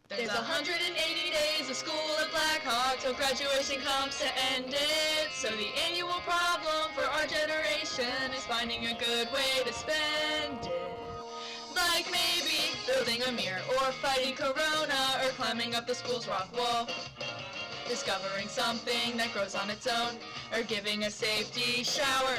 There's 180 days of school at Blackhawk till graduation comes to end it. So the annual problem for our generation is finding a good way to spend it. Like maybe building a mirror, or fighting corona, or climbing up the school's rock wall. Discovering something that grows on its own, or giving a safety shower.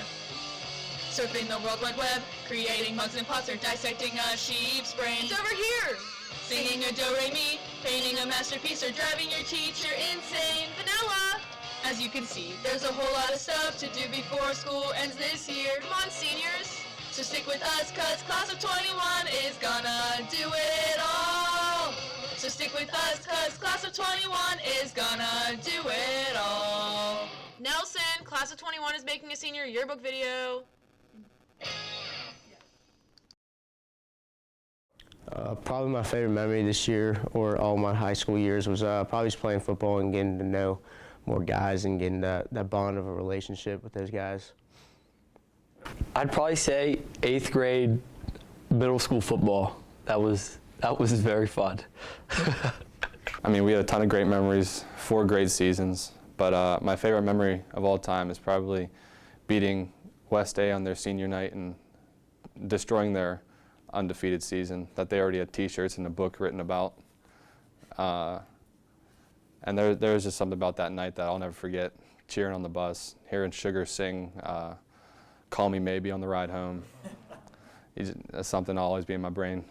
Surfing the World Wide Web, creating mugs and pots, or dissecting a sheep's brains. Over here! Singing a do-re-mi, painting a masterpiece, or driving your teacher insane. Vanilla! As you can see, there's a whole lot of stuff to do before school ends this year. Come on, seniors! So stick with us, cause class of 21 is gonna do it all. So stick with us, cause class of 21 is gonna do it all. Nelson, class of 21 is making a senior yearbook video. Probably my favorite memory this year, or all my high school years, was probably just playing football and getting to know more guys and getting that bond of a relationship with those guys. I'd probably say 8th grade middle school football. That was very fun. I mean, we had a ton of great memories, 4 great seasons, but my favorite memory of all time is probably beating West A on their senior night and destroying their undefeated season that they already had T-shirts and a book written about. And there was just something about that night that I'll never forget. Cheering on the bus, hearing Sugar sing "Call Me Maybe" on the ride home. That's something that'll always be in my brain.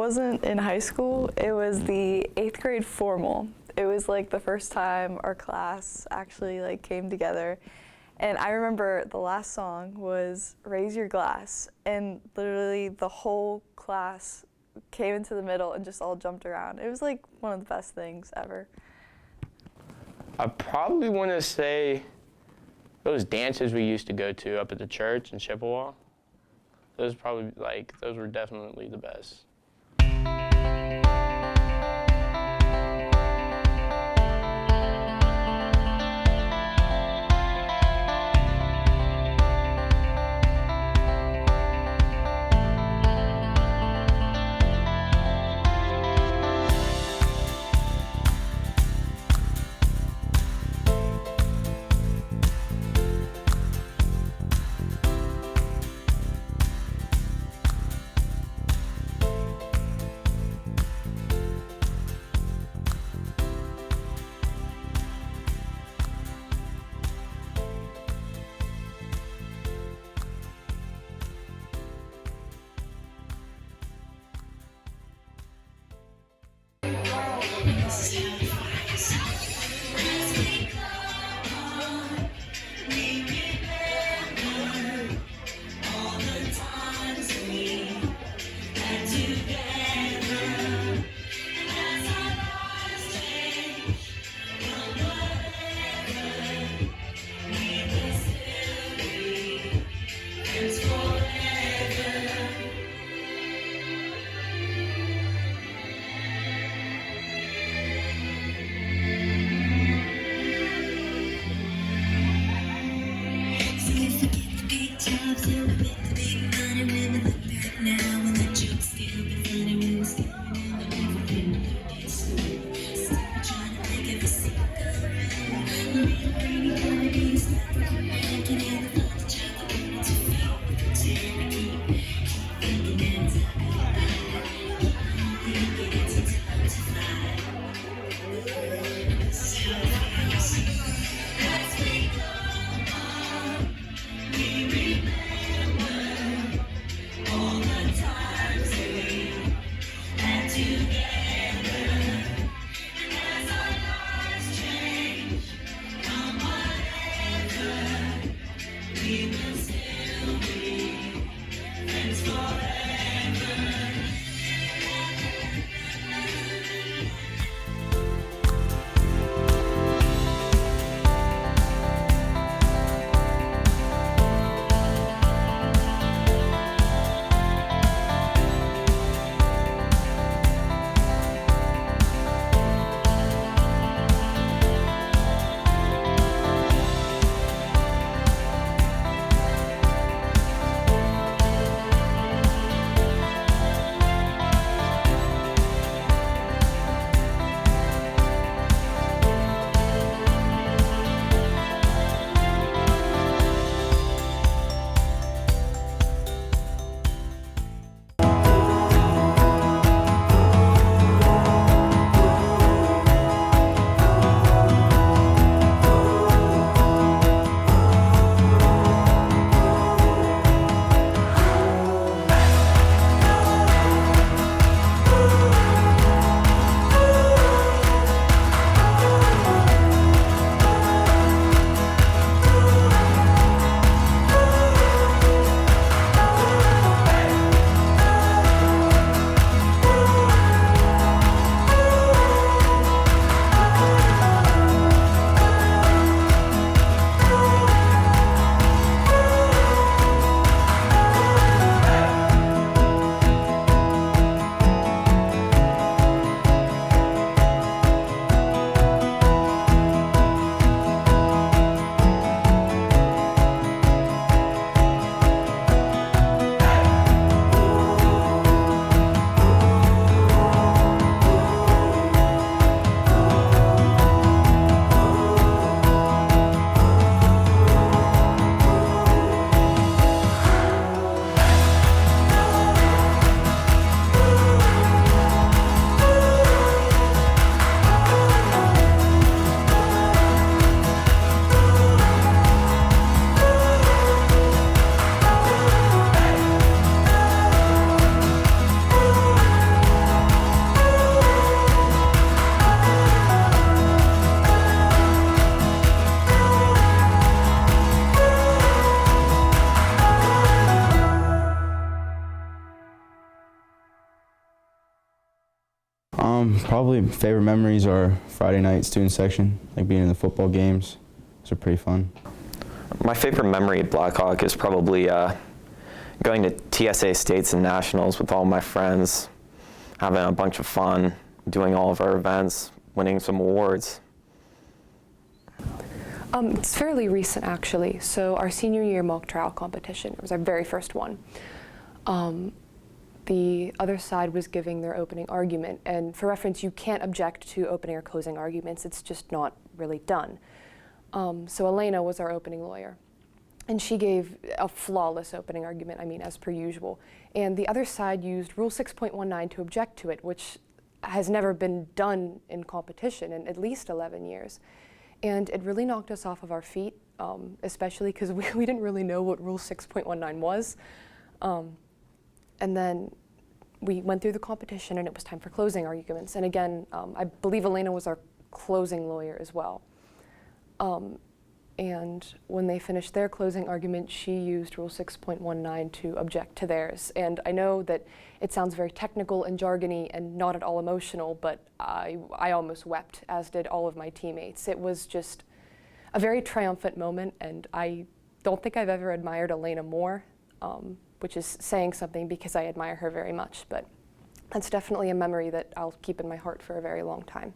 wasn't in high school. It was the 8th grade formal. It was like the first time our class actually like came together. And I remember the last song was Raise Your Glass, and literally the whole class came into the middle and just all jumped around. It was like one of the best things ever. I probably want to say those dances we used to go to up at the church in Chippewa. Those were definitely the best. Probably favorite memories are Friday night student section, like being in the football games. Those are pretty fun. My favorite memory at Blackhawk is probably going to TSA States and Nationals with all my friends, having a bunch of fun, doing all of our events, winning some awards. It's fairly recent, actually. So our senior year mock trial competition was our very first one. The other side was giving their opening argument. And for reference, you can't object to opening or closing arguments. It's just not really done. So Elena was our opening lawyer. And she gave a flawless opening argument, I mean, as per usual. And the other side used Rule 6.19 to object to it, which has never been done in competition in at least 11 years. And it really knocked us off of our feet, especially because we didn't really know what Rule 6.19 was. And then we went through the competition and it was time for closing arguments. And again, I believe Elena was our closing lawyer as well. And when they finished their closing argument, she used Rule 6.19 to object to theirs. And I know that it sounds very technical and jargony and not at all emotional, but I almost wept, as did all of my teammates. It was just a very triumphant moment, and I don't think I've ever admired Elena more, which is saying something because I admire her very much. But that's definitely a memory that I'll keep in my heart for a very long time.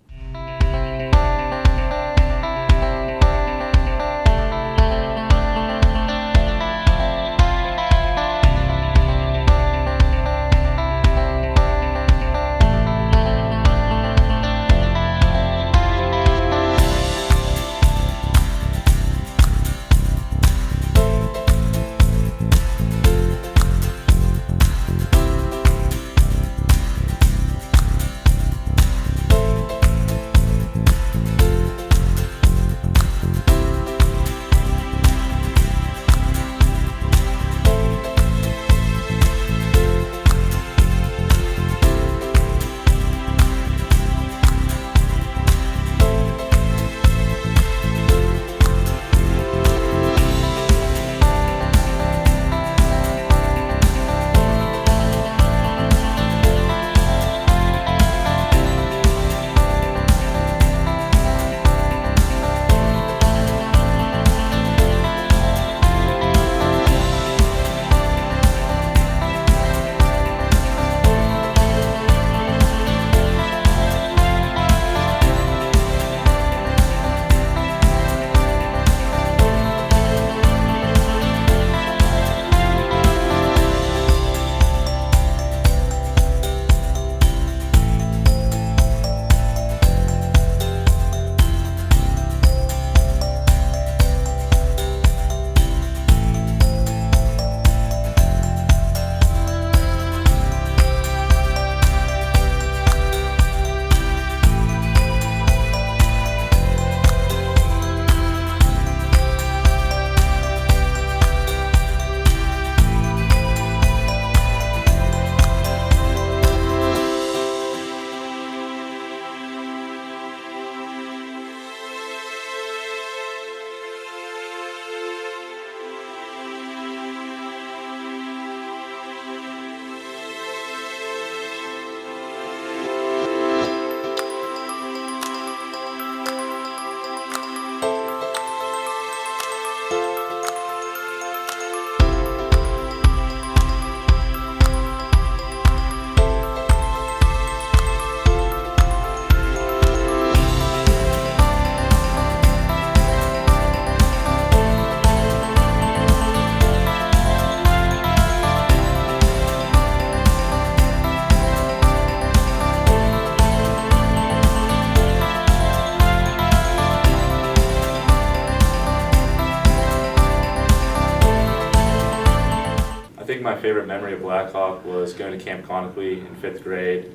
My favorite memory of Blackhawk was going to Camp Conakry in 5th grade.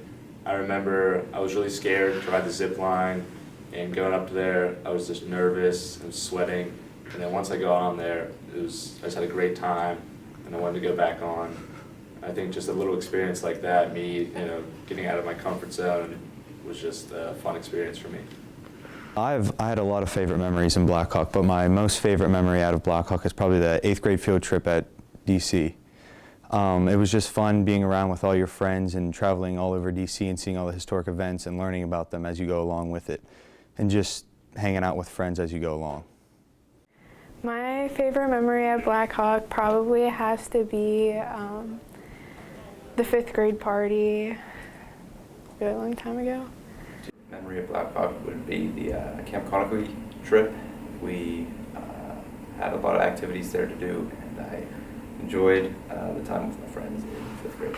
I remember I was really scared to ride the zip line, and going up there, I was just nervous and sweating. And then once I got on there, I just had a great time, and I wanted to go back on. I think just a little experience like that, me, getting out of my comfort zone, was just a fun experience for me. I had a lot of favorite memories in Blackhawk, but my most favorite memory out of Blackhawk is probably the 8th grade field trip at DC. It was just fun being around with all your friends and traveling all over DC and seeing all the historic events and learning about them as you go along with it, and just hanging out with friends as you go along. My favorite memory at Black Hawk probably has to be the 5th grade party a really long time ago. Memory of Black Hawk would be the Camp Conakry trip. We had a lot of activities there to do, and I enjoyed the time with my friends in 5th grade.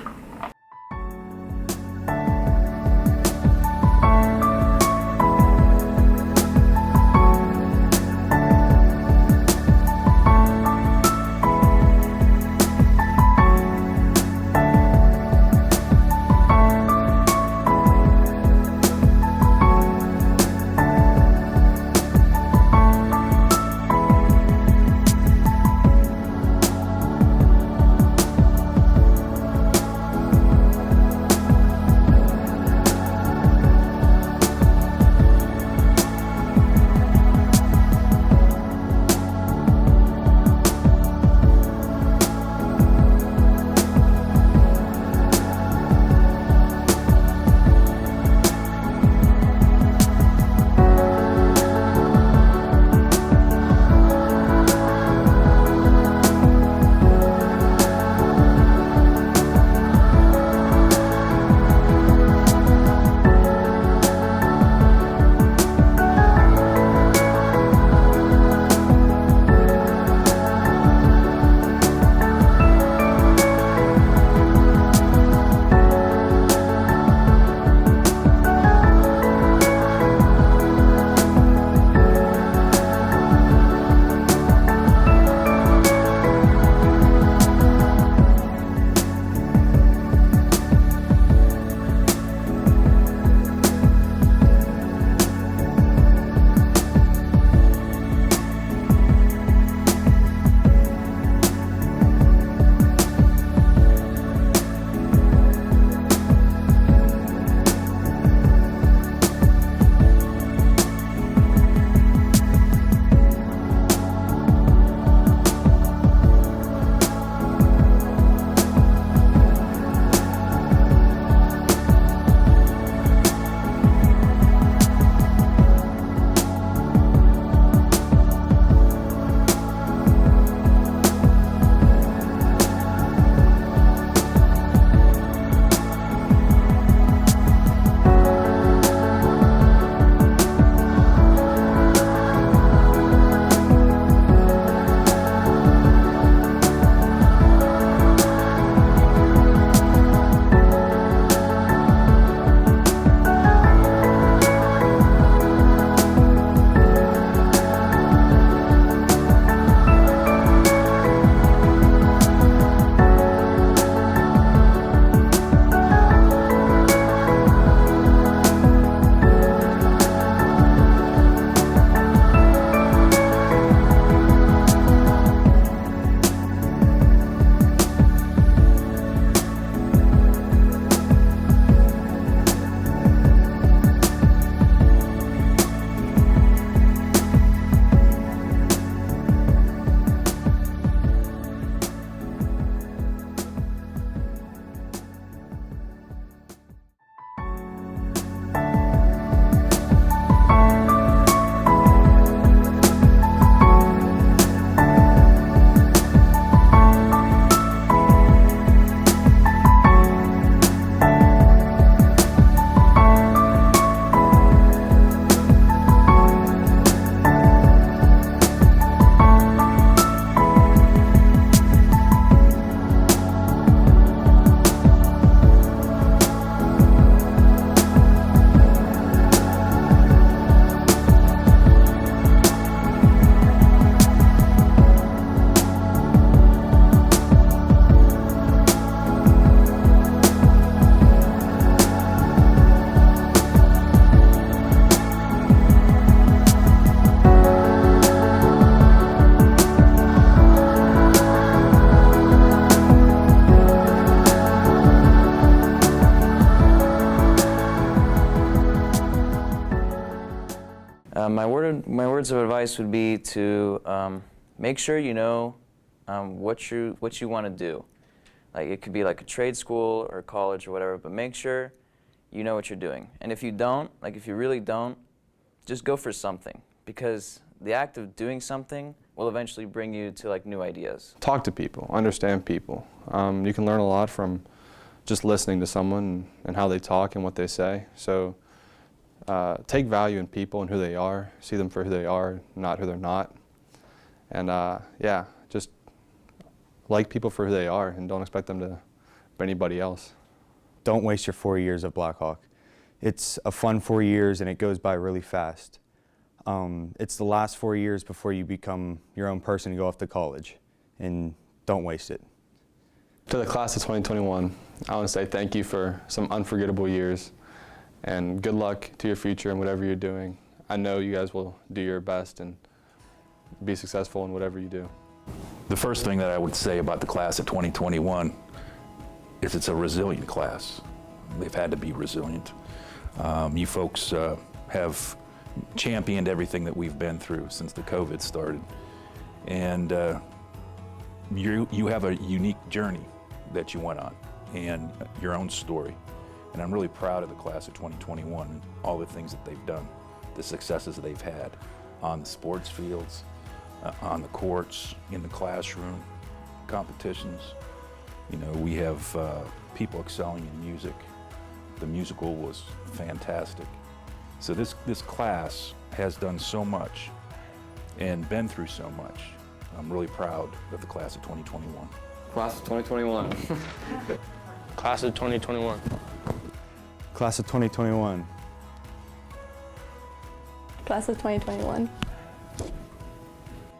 My words of advice would be to make sure you know what you want to do. Like it could be like a trade school or college or whatever, but make sure you know what you're doing. And if you don't, like if you really don't, just go for something, because the act of doing something will eventually bring you to like new ideas. Talk to people, understand people. You can learn a lot from just listening to someone and how they talk and what they say. So take value in people and who they are, see them for who they are, not who they're not. And yeah, just like people for who they are and don't expect them to be anybody else. Don't waste your 4 years at Blackhawk. It's a fun 4 years and it goes by really fast. It's the last 4 years before you become your own person and go off to college, and don't waste it. To the class of 2021, I want to say thank you for some unforgettable years, and good luck to your future and whatever you're doing. I know you guys will do your best and be successful in whatever you do. The first thing that I would say about the class of 2021 is it's a resilient class. They've had to be resilient. You folks have championed everything that we've been through since the COVID started. And you have a unique journey that you went on and your own story. And I'm really proud of the class of 2021 and all the things that they've done, the successes they've had on the sports fields, on the courts, in the classroom, competitions. You know, we have people excelling in music. The musical was fantastic. So this class has done so much and been through so much. I'm really proud of the class of 2021. Class of 2021. Class of 2021. Class of 2021. Class of 2021.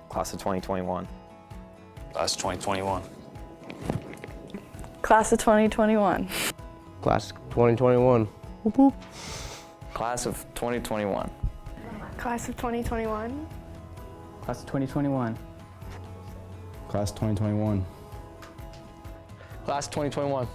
Class of 2021. Class of 2021. Class of 2021. Class of 2021. Whoop, whoop. Class of 2021. Class of 2021. Class of 2021. Class of 2021. Class of 2021.